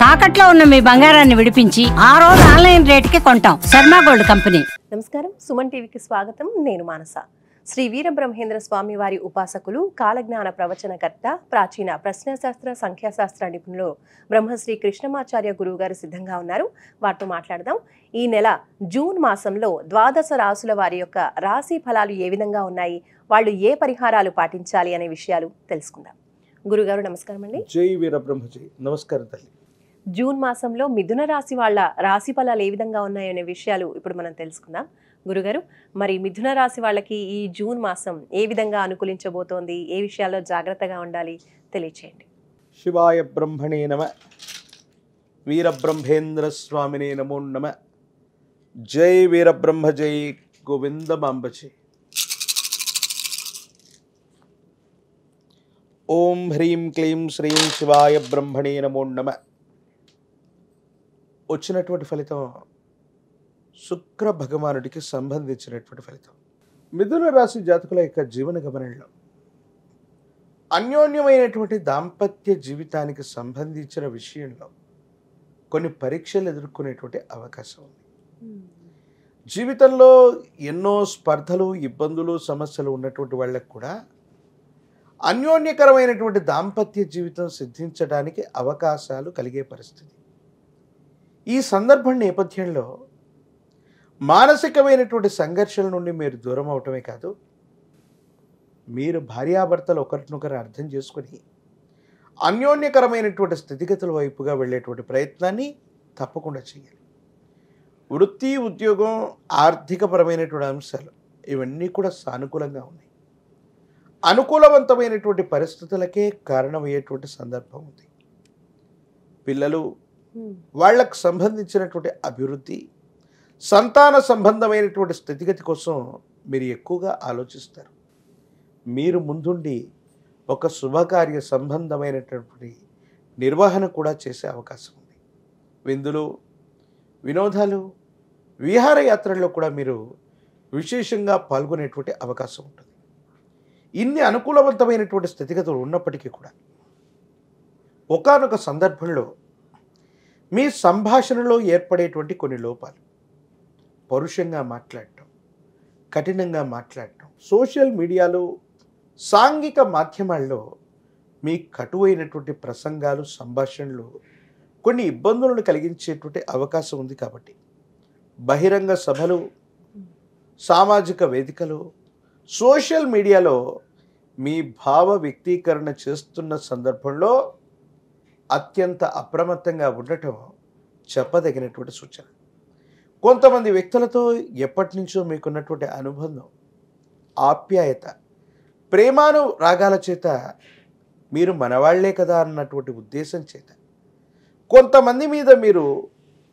తాకట్లో ఉన్న మీ బంగారాన్ని విడిపించి ఆ రోజు ఆన్లైన్ రేటుకి కొంటాం. Sharma gold company. నమస్కారం, సుమన్ టీవీకి స్వాగతం. నేను మానస. శ్రీ వీరబ్రహ్మేంద్ర స్వామి వారి ఉపాసకులు, కాలజ్ఞాన ప్రవచనకర్త, ప్రాచీన ప్రశ్నశాస్త్ర సంఖ్యాశాస్త్ర నిపుణులు బ్రహ్మశ్రీ కృష్ణమాచార్య గురువు గారు సిద్ధంగా ఉన్నారు. వారితో మాట్లాడదాం. ఈ నెల జూన్ మాసంలో ద్వాదశ రాసుల వారి యొక్క రాశి ఫలాలు ఏ విధంగా ఉన్నాయి, వాళ్ళు ఏ పరిహారాలు పాటించాలి అనే విషయాలు తెలుసుకుందాం. గురుగారు నమస్కారం అండి. జై వీరబ్రహ్మజీ. నమస్కారం తల్లి. జూన్ మాసంలో మిథున రాశి వాళ్ళ రాశి ఫలాలు ఏ విధంగా ఉన్నాయనే విషయాలు ఇప్పుడు మనం తెలుసుకుందాం. గురుగారు, మరి మిథున రాశి వాళ్ళకి ఈ జూన్ మాసం ఏ విధంగా అనుకూలించబోతోంది, ఏ విషయాల్లో జాగ్రత్తగా ఉండాలి తెలియచేయండి. శివాయ బ్రహ్మణే నమ. వీరబ్రహ్మేంద్ర స్వామినే నమో నమ. జై వీరబ్రహ్మ జై గోవిందమాంబజీ. ఓం హ్రీం క్లీం శ్రీం శివాయ బ్రహ్మణే నమో నమ. వచ్చినటువంటి ఫలితం శుక్ర భగవానుడికి సంబంధించినటువంటి ఫలితం. మిథున రాశి జాతకుల యొక్క జీవన గమనంలో అన్యోన్యమైనటువంటి దాంపత్య జీవితానికి సంబంధించిన విషయంలో కొన్ని పరీక్షలు ఎదుర్కొనేటువంటి అవకాశం ఉంది. జీవితంలో ఎన్నో స్పర్ధలు, ఇబ్బందులు, సమస్యలు ఉన్నటువంటి వాళ్ళకు కూడా అన్యోన్యకరమైనటువంటి దాంపత్య జీవితం సిద్ధించడానికి అవకాశాలు కలిగే పరిస్థితి. ఈ సందర్భం నేపథ్యంలో మానసికమైనటువంటి సంఘర్షణ నుండి మీరు దూరం అవటమే కాదు, మీరు భార్యాభర్తలు ఒకరినొకరు అర్థం చేసుకుని అన్యోన్యకరమైనటువంటి స్థితిగతుల వైపుగా వెళ్ళేటువంటి ప్రయత్నాన్ని తప్పకుండా చేయాలి. వృత్తి, ఉద్యోగం, ఆర్థికపరమైనటువంటి అంశాలు ఇవన్నీ కూడా సానుకూలంగా ఉన్నాయి. అనుకూలవంతమైనటువంటి పరిస్థితులకే కారణమయ్యేటువంటి సందర్భం ఉంది. పిల్లలు, వాళ్లకు సంబంధించినటువంటి అభివృద్ధి, సంతాన సంబంధమైనటువంటి స్థితిగతి కోసం మీరు ఎక్కువగా ఆలోచిస్తారు. మీరు ముందుండి ఒక శుభకార్య సంబంధమైనటువంటి నిర్వహణ కూడా చేసే అవకాశం ఉంది. విందులు, వినోదాలు, విహారయాత్రల్లో కూడా మీరు విశేషంగా పాల్గొనేటువంటి అవకాశం ఉంటుంది. ఇన్ని అనుకూలవంతమైనటువంటి స్థితిగతులు ఉన్నప్పటికీ కూడా ఒకానొక సందర్భంలో మీ సంభాషణలో ఏర్పడేటువంటి కొన్ని లోపాలు, పరుషంగా మాట్లాడటం, కఠినంగా మాట్లాడటం, సోషల్ మీడియాలో, సాంఘిక మాధ్యమాల్లో మీ కటువైనటువంటి ప్రసంగాలు, సంభాషణలు కొన్ని ఇబ్బందులను కలిగించేటువంటి అవకాశం ఉంది. కాబట్టి బహిరంగ సభలు, సామాజిక వేదికలు, సోషల్ మీడియాలో మీ భావ వ్యక్తీకరణ చేస్తున్న సందర్భంలో అత్యంత అప్రమత్తంగా ఉండటం చెప్పదగినటువంటి సూచన. కొంతమంది వ్యక్తులతో ఎప్పటి నుంచో మీకున్నటువంటి అనుబంధం, ఆప్యాయత, ప్రేమాను రాగాల చేత మీరు మనవాళ్లే కదా అన్నటువంటి ఉద్దేశం చేత కొంతమంది మీద మీరు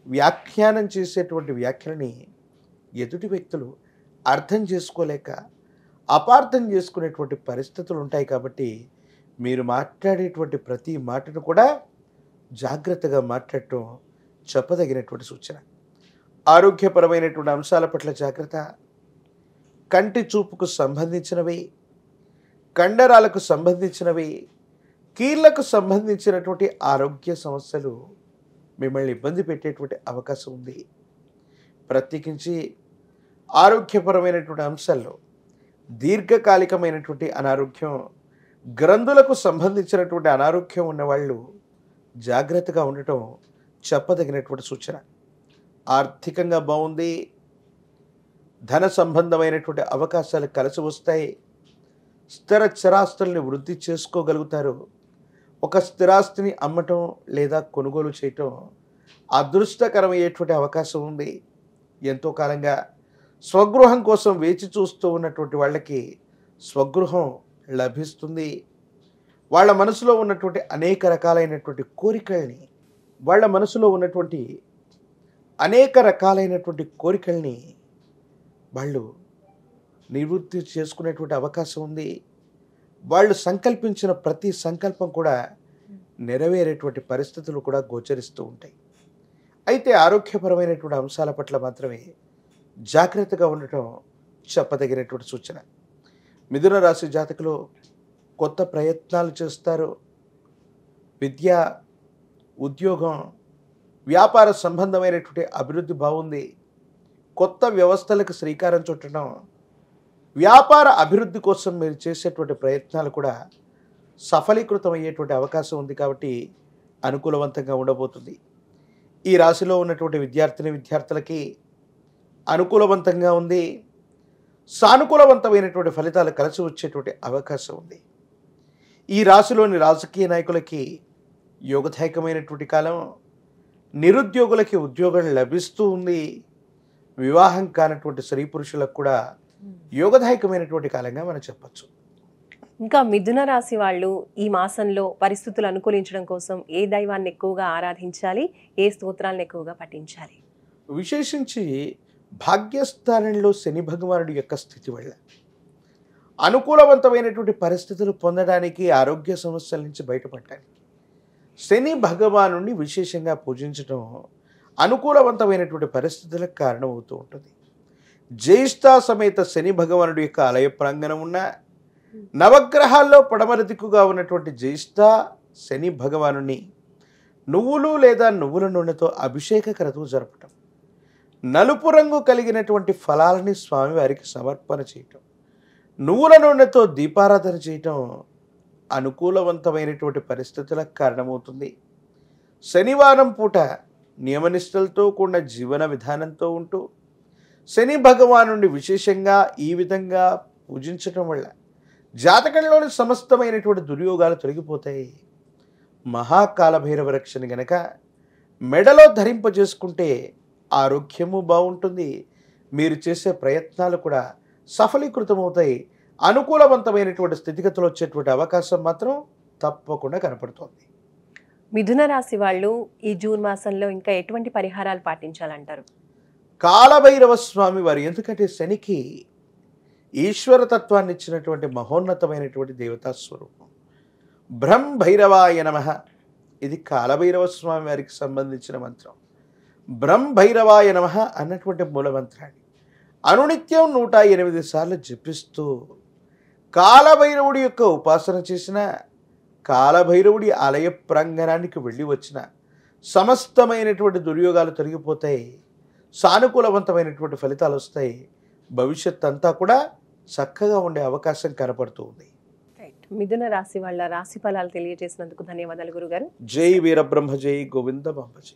వ్యాఖ్యానం చేసేటువంటి వ్యాఖ్యలని ఎదుటి వ్యక్తులు అర్థం చేసుకోలేక అపార్థం చేసుకునేటువంటి పరిస్థితులు ఉంటాయి. కాబట్టి మీరు మాట్లాడేటువంటి ప్రతి మాటను కూడా జాగ్రత్తగా మాట్లాడటం చెప్పదగినటువంటి సూచన. ఆరోగ్యపరమైనటువంటి అంశాల పట్ల జాగ్రత్త. కంటి చూపుకు సంబంధించినవి, కండరాలకు సంబంధించినవి, కీళ్లకు సంబంధించినటువంటి ఆరోగ్య సమస్యలు మిమ్మల్ని ఇబ్బంది పెట్టేటువంటి అవకాశం ఉంది. ప్రత్యేకించి ఆరోగ్యపరమైనటువంటి అంశాల్లో దీర్ఘకాలికమైనటువంటి అనారోగ్యం, గ్రంథులకు సంబంధించినటువంటి అనారోగ్యం ఉన్నవాళ్ళు జాగ్రత్తగా ఉండటం చెప్పదగినటువంటి సూచన. ఆర్థికంగా బాగుంది. ధన సంబంధమైనటువంటి అవకాశాలు కలిసి వస్తాయి. స్థిర చరాస్తుల్ని వృద్ధి చేసుకోగలుగుతారు. ఒక స్థిరాస్తిని అమ్మటం లేదా కొనుగోలు చేయటం అదృష్టకరమయ్యేటువంటి అవకాశం ఉంది. ఎంతో కాలంగా స్వగృహం కోసం వేచి చూస్తూ ఉన్నటువంటి వాళ్ళకి స్వగృహం లభిస్తుంది. వాళ్ళ మనసులో ఉన్నటువంటి అనేక రకాలైనటువంటి కోరికల్ని, వాళ్ళు నివృత్తి చేసుకునేటువంటి అవకాశం ఉంది. వాళ్ళు సంకల్పించిన ప్రతి సంకల్పం కూడా నెరవేరేటువంటి పరిస్థితులు కూడా గోచరిస్తూ ఉంటాయి. అయితే ఆరోగ్యపరమైనటువంటి అంశాల పట్ల మాత్రమే జాగ్రత్తగా ఉండటం చెప్పదగినటువంటి సూచన. మిథున రాశి జాతకులు కొత్త ప్రయత్నాలు చేస్తారు. విద్య, ఉద్యోగం, వ్యాపార సంబంధమైనటువంటి అభివృద్ధి బాగుంది. కొత్త వ్యవస్థలకు శ్రీకారం చుట్టడం, వ్యాపార అభివృద్ధి కోసం మీరు చేసేటువంటి ప్రయత్నాలు కూడా సఫలీకృతం అయ్యేటువంటి అవకాశం ఉంది. కాబట్టి అనుకూలవంతంగా ఉండబోతుంది. ఈ రాశిలో ఉన్నటువంటి విద్యార్థులకి అనుకూలవంతంగా ఉంది. సానుకూలవంతమైనటువంటి ఫలితాలు కలిసి వచ్చేటువంటి అవకాశం ఉంది. ఈ రాశిలోని రాజకీయ నాయకులకి యోగదాయకమైనటువంటి కాలం. నిరుద్యోగులకి ఉద్యోగం లభిస్తూ ఉంది. వివాహం కానటువంటి స్త్రీ పురుషులకు కూడా యోగదాయకమైనటువంటి కాలంగా మనం చెప్పచ్చు. ఇంకా మిథున రాశి వాళ్ళు ఈ మాసంలో పరిస్థితులు అనుకూలించడం కోసం ఏ దైవాన్ని ఎక్కువగా ఆరాధించాలి, ఏ స్తోత్రాలను ఎక్కువగా పఠించాలి? విశేషించి భాగ్యస్థానంలో శని భగవానుడి యొక్క స్థితి వల్ల అనుకూలవంతమైనటువంటి పరిస్థితులు పొందడానికి, ఆరోగ్య సమస్యల నుంచి బయటపడటానికి శని భగవానుడిని విశేషంగా పూజించడం అనుకూలవంతమైనటువంటి పరిస్థితులకు కారణమవుతూ ఉంటుంది. జ్యేష్ఠ సమేత శని భగవానుడి యొక్క ఆలయ ప్రాంగణం ఉన్న నవగ్రహాల్లో పడమర దిక్కుగా ఉన్నటువంటి జ్యేష్ఠ శని భగవానుని నువ్వులు లేదా నువ్వుల నూనెతో అభిషేక క్రతువు జరపటం, నలుపు రంగు కలిగినటువంటి ఫలాలని స్వామివారికి సమర్పణ చేయటం, నువ్వుల నూనెతో దీపారాధన చేయటం అనుకూలవంతమైనటువంటి పరిస్థితులకు కారణమవుతుంది. శనివారం పూట నియమనిష్టలతో కూడిన జీవన విధానంతో ఉంటూ శని భగవానుడిని విశేషంగా ఈ విధంగా పూజించటం వల్ల జాతకంలోని సమస్తమైనటువంటి దుర్యోగాలు తొలగిపోతాయి. మహాకాలభైరవ రక్షణ గనక మెడలో ధరింపజేసుకుంటే ఆరోగ్యము బాగుంటుంది. మీరు చేసే ప్రయత్నాలు కూడా సఫలీకృతమవుతాయి. అనుకూలవంతమైనటువంటి స్థితిగతులు వచ్చేటువంటి అవకాశం మాత్రం తప్పకుండా కనపడుతోంది. మిథున రాశి వాళ్ళు ఈ జూన్ మాసంలో ఇంకా ఎటువంటి పరిహారాలు పాటించాలంటారు? కాలభైరవ స్వామి వారు, ఎందుకంటే శనికి ఈశ్వరతత్వాన్ని ఇచ్చినటువంటి మహోన్నతమైనటువంటి దేవతా స్వరూపం. బ్రహ్మభైరవాయ నమః, ఇది కాలభైరవ స్వామి వారికి సంబంధించిన మంత్రం. బ్రహ్మభైరవాయ నమః అన్నటువంటి మూలమంత్రాన్ని అనునిత్యం 108 సార్లు జపిస్తూ కాలభైరవుడి యొక్క ఉపాసన చేసిన, కాలభైరవుడి ఆలయ ప్రాంగణానికి వెళ్ళి వచ్చిన సమస్తమైనటువంటి దుర్యోగాలు తొలగిపోతాయి. సానుకూలవంతమైనటువంటి ఫలితాలు వస్తాయి. భవిష్యత్ అంతా కూడా చక్కగా ఉండే అవకాశం కనపడుతూ ఉంది. మిథున రాశి వాళ్ళ రాశి ఫలాలు తెలియజేసినందుకు ధన్యవాదాలు గురుగారు. జై వీరబ్రహ్మ, జై గోవింద బాంబ జై.